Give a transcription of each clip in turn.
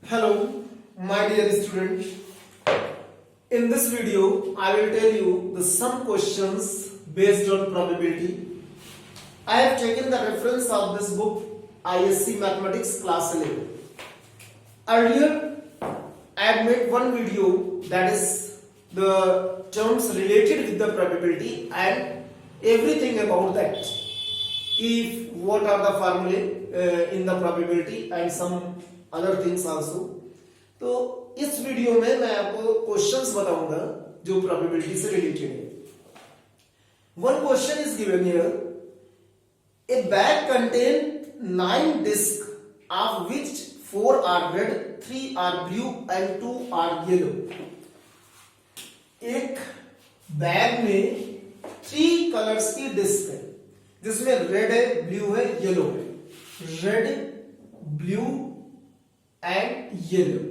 Hello, my dear student. In this video, I will tell you the some questions based on probability. I have taken the reference of this book, ISC Mathematics Class 11. Earlier, I had made one video that is the terms related with the probability and everything about that. If what are the formulae in the probability and some other things also. तो इस video में मैं आपको questions बताऊंगा जो probability से related है. One question is given here. A bag contain 9 discs of which 4 are red, 3 are blue and 2 are yellow. एक बैग में 3 कलर्स की डिस्क है जिसमें रेड है, ब्लू है, येलो है. Red, blue and yellow.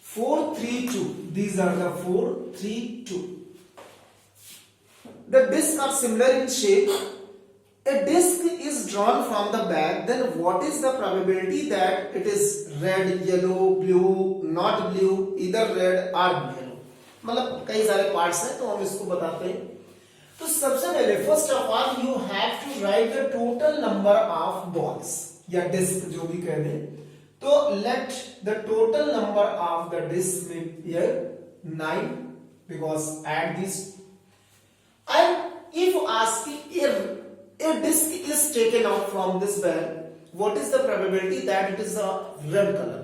4 3 2. These are the 4 3 2. The discs are similar in shape. A disc is drawn from the bag. Then what is the probability that it is red, yellow, blue, not blue, either red or yellow? मतलब कई सारे parts हैं तो हम इसको बताते हैं. तो सबसे पहले first of all you have to write the total number of balls या डिस्क जो भी कह दें. तो let the total number of the disc में here 9 because at this end if asking a disc is taken out from this bag what is the probability that it is a red color.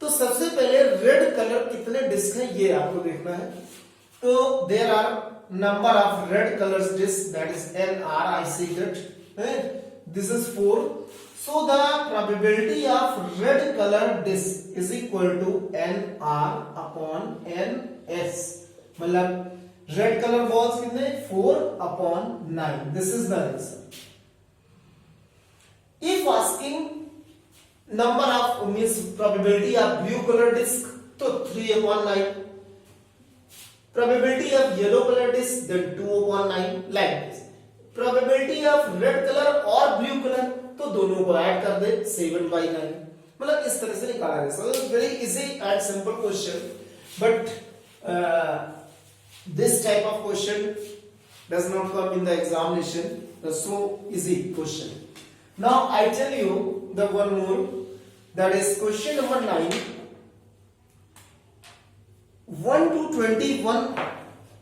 तो सबसे पहले red colour कितने disc हैं ये आपको देखना है. तो there are number of red colors disc that is NR. I see that this is 4. So the probability of red color disc is equal to NR upon NS. मतलब red color balls कितने 4 upon 9. This is the answer. If asking number of means probability of blue color disc तो 3 upon 9. Probability of yellow color disc then 2 upon 9 like this. Probability of red color or blue color तो दोनों को add कर दे 7/9. मतलब इस तरह से निकाला जा सकता है. Very easy and simple question but this type of question does not come in the examination. The so easy question. Now I tell you the one more, that is question number 9. 1 to 21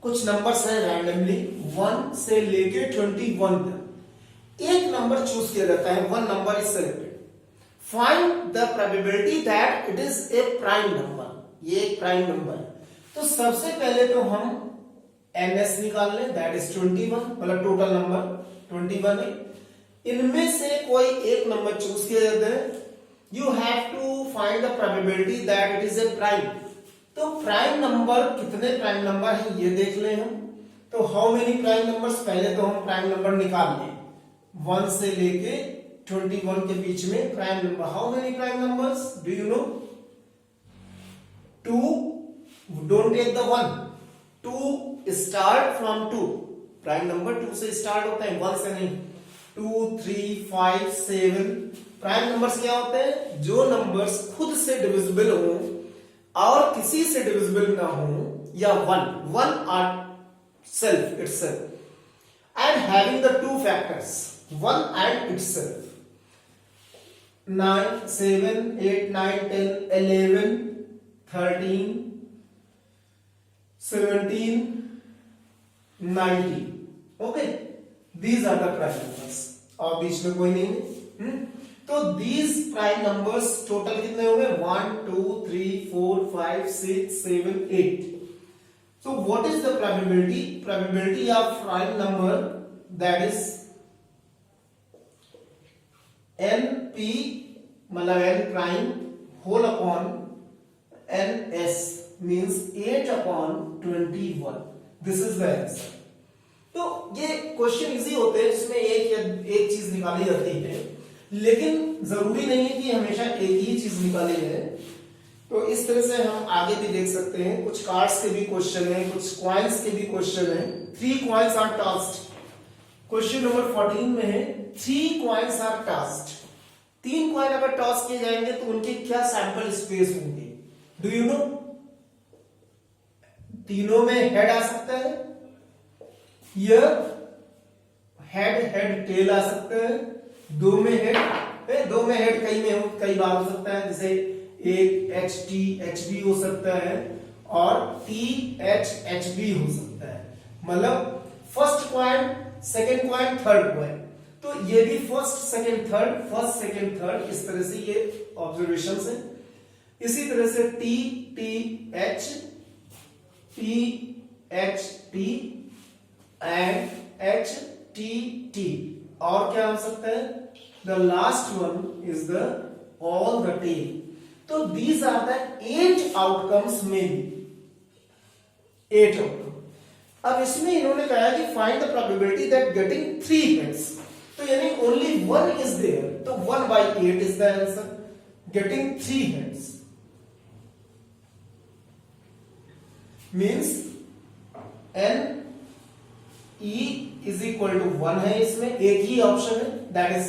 कुछ numbers हैं randomly 1 से लेके 21 तक एक number choose किया जाता है. One number is selected. Find the probability that it is a prime number. ये एक प्राइम नंबर है. तो सबसे पहले तो हम NS निकाल लें दैट इज 21. मतलब टोटल नंबर 21 है. इनमें से कोई एक नंबर चूज किया जाता है. You have to find the probability that it is a prime. तो प्राइम नंबर कितने प्राइम नंबर हैं ये देख लें हम. तो हाउ मेनी प्राइम नंबर्स. पहले तो हम प्राइम नंबर निकाल लें 1 से लेके 21 के बीच में prime number. How many prime numbers do you know. 2. Don't take the 1. 2 start from 2. Prime number 2 से स्टार्ट होता है 1 से नहीं. 2 3 5 7 प्राइम नंबर्स क्या होते हैं जो नंबर्स खुद से डिविजिबल हो और किसी से डिविजिबल ना हो या 1 are self itself and having the two factors 1 and itself. 9 7 8 9 10 11 13 17 19. okay, these are the prime numbers. और बीच में कोई नहीं है. तो these prime numbers टोटल कितने हो गए 1 2 3 4 5 6 7 8. So what is the probability? Probability of prime number that is NP मतलब n prime whole upon NS means 8 upon 21. This is the answer. तो ये क्वेश्चन इजी होते हैं जिसमें एक चीज निकाली जाती है लेकिन जरूरी नहीं है कि हमेशा एक ही चीज निकाली जाए. तो इस तरह से हम आगे भी देख सकते हैं. कुछ कार्ड्स के भी क्वेश्चन हैं, कुछ कॉइन्स के भी क्वेश्चन हैं. 3 coins are tossed. Question number 14 में है 3 कॉइन्स आर टॉस्ड. 3 कॉइन अगर टॉस किए जाएंगे तो उनके क्या सैंपल स्पेस होंगे, डू यू नो? तीनों में हेड आ सकता है, यह हेड हेड टेल आ सकता है, दो में हेड कई बार हो सकता है, जैसे एक एच टी एच बी हो सकता है और टी एच एच बी हो सकता है, मतलब first point, second point, third point. तो ये भी फर्स्ट सेकेंड थर्ड इस तरह से ये ऑब्जर्वेशन है। इसी तरह से T T H T and H T T, और क्या हो सकता है, the last one is the all the tail. तो दीज आर द 8 आउटकम्स में बी 8 आउटकम। अब इसमें इन्होंने कहा कि find the probability that getting 3 heads, तो यानी ओनली 1 इज देयर, तो 1/8 is the answer, getting 3 heads means n e is equal to 1 है, इसमें एक ही ऑप्शन है, that is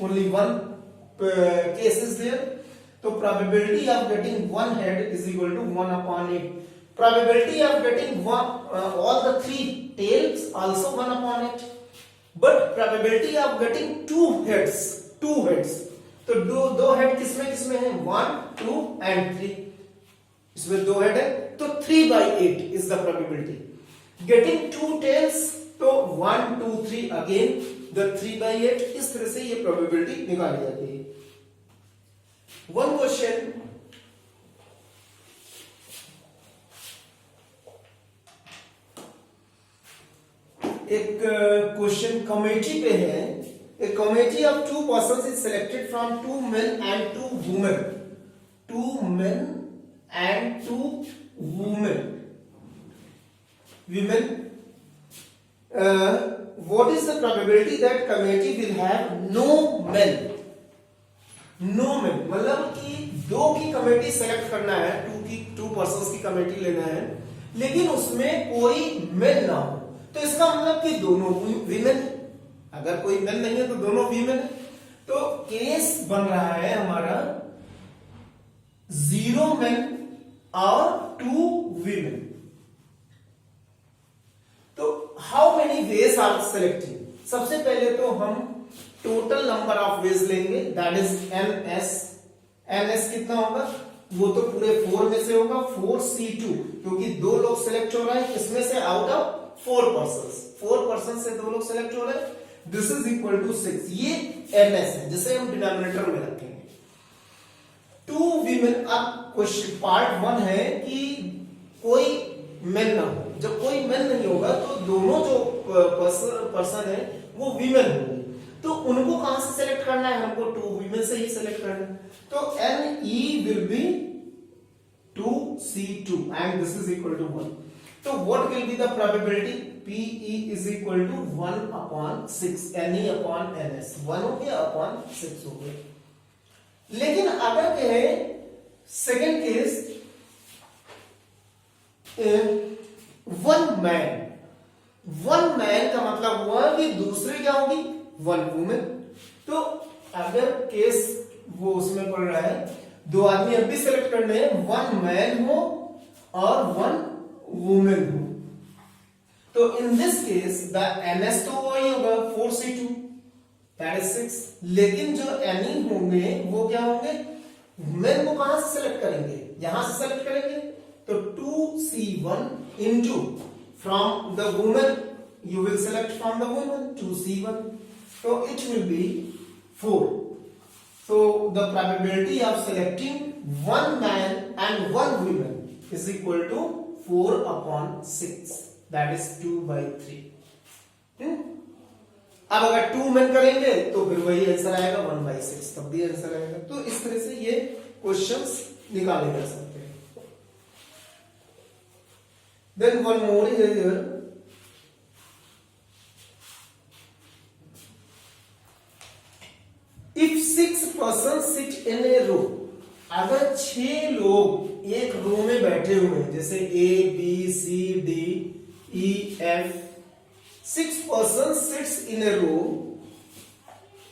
only 1 case is there, तो probability of getting 1 head is equal to 1/8। Probability of getting all the 3 tails also 1/8, but probability of getting 2 heads, तो दो head किसमें है, 1, 2 and 3, इसमें 2 हेड है तो 3/8 is the probability. Getting 2 tails तो 1, 2, 3 again the 3/8, इस तरह से ये probability निकाली जाती है। One question, एक क्वेश्चन कमेटी पे है, ए committee of 2 persons is selected from 2 men and 2 women, 2 men and 2 women, what is the probability that committee will have no men, मतलब कि 2 की कमेटी सेलेक्ट करना है, 2 पर्सन्स की कमेटी लेना है, लेकिन उसमें कोई मेन ना हो, तो इसका मतलब कि दोनों वीमेन, अगर कोई मेन नहीं है तो दोनों वीमेन है, तो केस बन रहा है हमारा 0 मेन और 2 वीमेन। तो how many ways are selecting, सबसे पहले तो हम टोटल नंबर ऑफ वेज लेंगे, दैट इज एनएस कितना होगा, वो तो पूरे 4 में से होगा, 4C2, क्योंकि 2 लोग सेलेक्ट हो रहे हैं, इसमें से आउट ऑफ 4 पर्सन से 2 लोग सेलेक्ट हो रहे हैं, दिस इज इक्वल टू 6, ये एनएस है जिसे हम डिनोमिनेटर में रखेंगे। 2 वीमेन, अब क्वेश्चन पार्ट 1 है कि कोई मेन ना हो, जब कोई मेन नहीं होगा तो दोनों जो पर्सन है वो वीमेन होंगे, तो उनको कहां से सेलेक्ट करना है, हमको 2 वीमेन से ही सेलेक्ट करना है, तो NE will be 2C2 and this is equal to 1. So what will be the probability? PE is equal to 1/6, NE upon NS, 1 हो गया upon 6 हो गया। लेकिन अगर कहे सेकेंड केस, 1 मैन का मतलब हुआ कि दूसरे क्या होगी, 1 वुमेन, तो अगर केस वो उसमें पड़ रहा है, 2 आदमी अब भी सेलेक्ट करने हैं, 1 मैन हो और 1 वुमेन हो, तो in this case the NS तो वही होगा 4C2 दैट इज 6, लेकिन जो NE होंगे वो क्या होंगे, वुमेन को कहां से सेलेक्ट करेंगे, यहां से सेलेक्ट करेंगे, तो 2C1 into from the women, you will select from the women 2C1, तो it will be 4। So the probability of selecting 1 man and 1 woman is equal to 4/6, that is 2/3। अब अगर 2 men करेंगे तो फिर वही आंसर आएगा 1/6, तब भी आंसर आएगा। तो इस तरह से ये क्वेश्चंस निकाले जा सकते हैं। Then one more is here, if 6 persons sit in a row, अगर 6 लोग एक रो में बैठे हुए हैं, जैसे A B C D E F, 6 persons sits in a row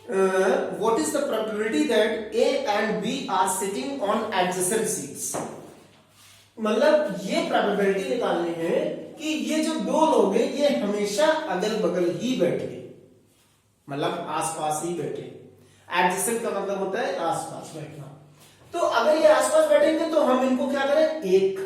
what is the probability that A and B are sitting on adjacent seats? मतलब ये प्रोबेबिलिटी निकालनी है कि ये जो दो लोग हैं ये हमेशा अगल बगल ही बैठे, मतलब आसपास ही बैठे। एडजेसेंट का मतलब होता है आसपास बैठना। तो अगर ये आसपास बैठेंगे तो हम इनको क्या करें, एक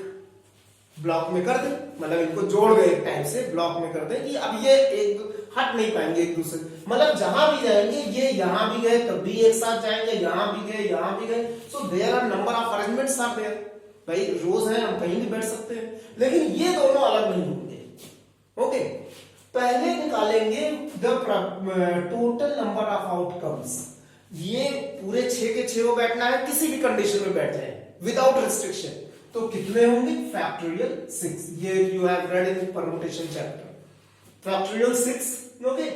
ब्लॉक में कर दें, मतलब इनको जोड़ गए एक टाइप से ब्लॉक में कर दें कि अब ये एक हट नहीं पाएंगे एक दूसरे, मतलब जहां भी जाएंगे ये यहां भी गए तब भी एक साथ जाएंगे, यहां भी गए यहां भी गए। So there are number of arrangements are there. भाई रोज है, हम कहीं भी बैठ सकते हैं, लेकिन ये दोनों अलग नहीं होंगे। ओके, पहले निकालेंगे the total number of outcomes. ये पूरे 6 के 6 बैठना है, किसी भी कंडीशन में बैठ जाए विदाउट रिस्ट्रिक्शन, तो कितने होंगे, फैक्टोरियल 6। ये you have read in permutation chapter, factorial 6। Okay,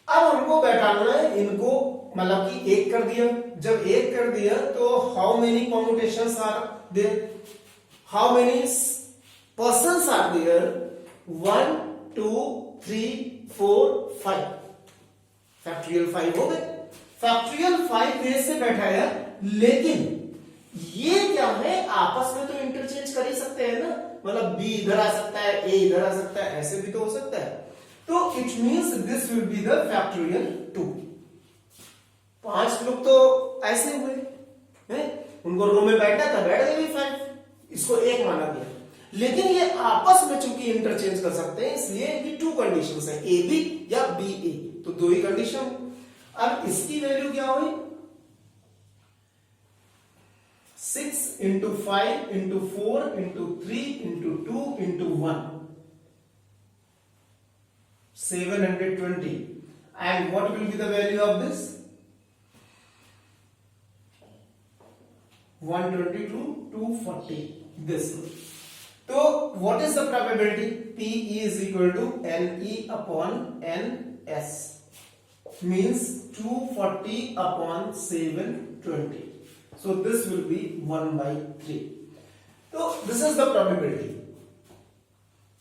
अब हमको बैठाना है इनको, मतलब कि एक कर दिया। जब एक कर दिया तो how many permutations are there, how many persons are there, 1 2 3 4 5, factorial 5 हो गए। फैक्टोरियल 5 बेस से बैठाया, लेकिन ये क्या है, आपस में तो इंटरचेंज कर ही सकते हैं ना, मतलब b इधर आ सकता है, a इधर आ सकता है, ऐसे भी तो हो सकता है। तो it means this will be the factorial 2। 5 लोग तो ऐसे हुए हैं, उनको रो में बैठना था, बैठ गए 5, इसको एक माना गया। लेकिन ये आपस में चूंकि इंटरचेंज कर सकते हैं, इसलिए इनकी 2 कंडीशंस है, ए बी या बी ए, तो 2 ही कंडीशन। अब इसकी वैल्यू क्या हुई, 6 into 5 into 4 into 3 into 2 into 1, 720. And what will be the value of this? 122, 240. This. So what is the probability? PE is equal to NE upon NS, means 240 upon 720. So this will be 1/3. तो this is the probability.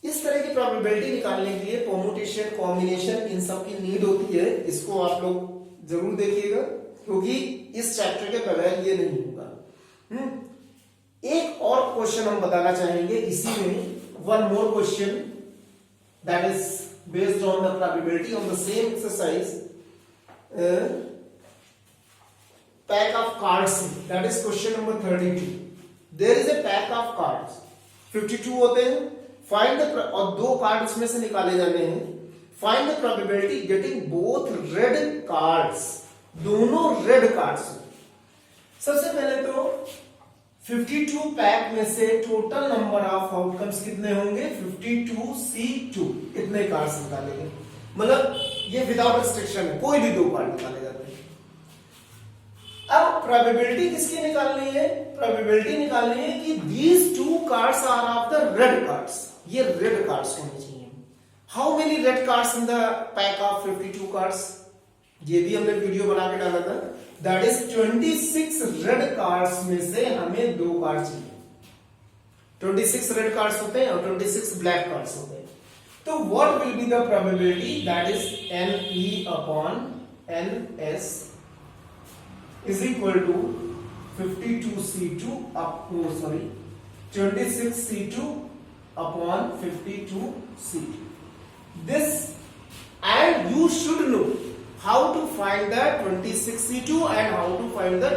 इस तरह की probability निकालने के लिए permutation, combination, इन सब की need होती है। इसको आप लोग जरूर देखिएगा, क्योंकि इस चैप्टर के बगैर ये नहीं होगा। एक और क्वेश्चन हम बताना चाहेंगे इसी में, one more question that is based on the probability on the same exercise. Pack of cards, that is question number 32. There is a pack of cards, 52 होते हैं। Find the, और 2 कार्ड इसमें से निकाले जाने हैं। Find the probability getting both red cards, दोनों red cards. सबसे पहले तो 52 पैक में से टोटल नंबर ऑफ आउटकम्स कितने होंगे, 52C2, कितने कार्ड्स निकालेंगे, मतलब ये विदाउट रिस्ट्रिक्शन है, कोई भी 2 कार्ड निकाले जाते हैं। अब प्रोबेबिलिटी किसकी निकालनी है, प्रोबेबिलिटी निकालनी है कि these 2 cards are of the red cards, ये रेड कार्ड्स होने चाहिए। How many red cards in the pack of 52 cards, ये भी हमने वीडियो बना के डाला था। दैट इज 26 रेड कार्ड्स में से हमें 2 कार्ड चाहिए। 26 रेड कार्ड्स होते हैं और 26 ब्लैक कार्ड्स होते हैं। तो what will be the probability, that is NE upon NS is equal to 52C2 26C2 upon 52C2. This, and you should know how to find the 26C2 and how to find the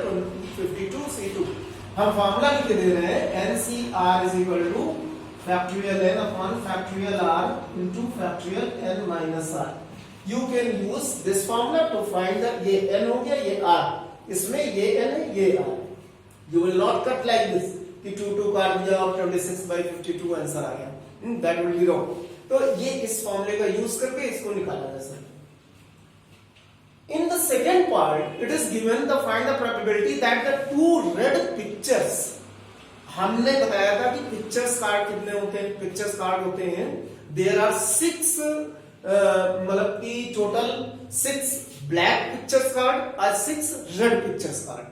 52C2. हम formula लिख दे रहे हैं, NCR is equal to factorial N upon factorial R into factorial N minus R. You can use this formula to find the, ये N हो गया, ये R, इसमें ये N है, ये R. You will not cut like this कि 2 काट दिया और 26/52 आंसर आ गया, that will be wrong. तो ये इस फॉर्मूले का यूज करके इसको निकाला जा सकता है। In the second part, it is given the find the probability that the 2 red pictures, हमने बताया था कि पिक्चर्स कार्ड कितने होते हैं, पिक्चर्स कार्ड होते हैं, there are 6 मतलब कि टोटल 6 ब्लैक पिक्चर्स कार्ड और 6 रेड पिक्चर्स कार्ड।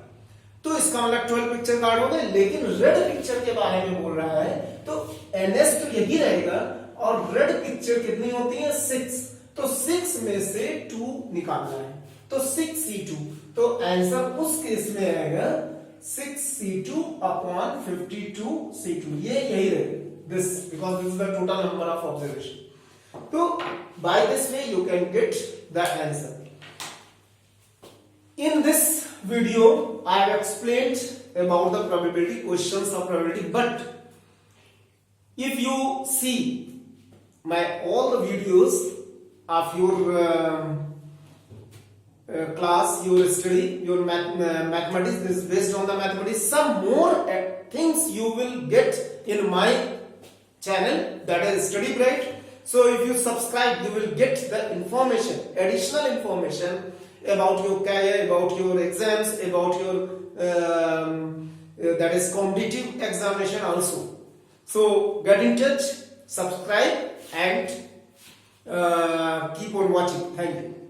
तो इसका मतलब 12 पिक्चर कार्ड हो गए, लेकिन रेड पिक्चर के बारे में बोल रहा है तो NS तो यही रहेगा, और रेड पिक्चर कितनी होती है, 6। तो 6 में से 2 निकालना है। तो 6c2, तो आंसर उस केस में आएगा 6c2 अपॉन 52c2, ये यही रहेगा this, because this is the total number of observation. तो by this way you can get the answer. In this video, I have explained about the probability, questions of probability, but if you see all the videos of your class, your study, your mathematics, this is based on the mathematics, some more things you will get in my channel, that is Study Bright. So if you subscribe, you will get the information, additional information about your career, about your exams, about your that is competitive examination also. So get in touch, subscribe, and keep on watching. Thank you.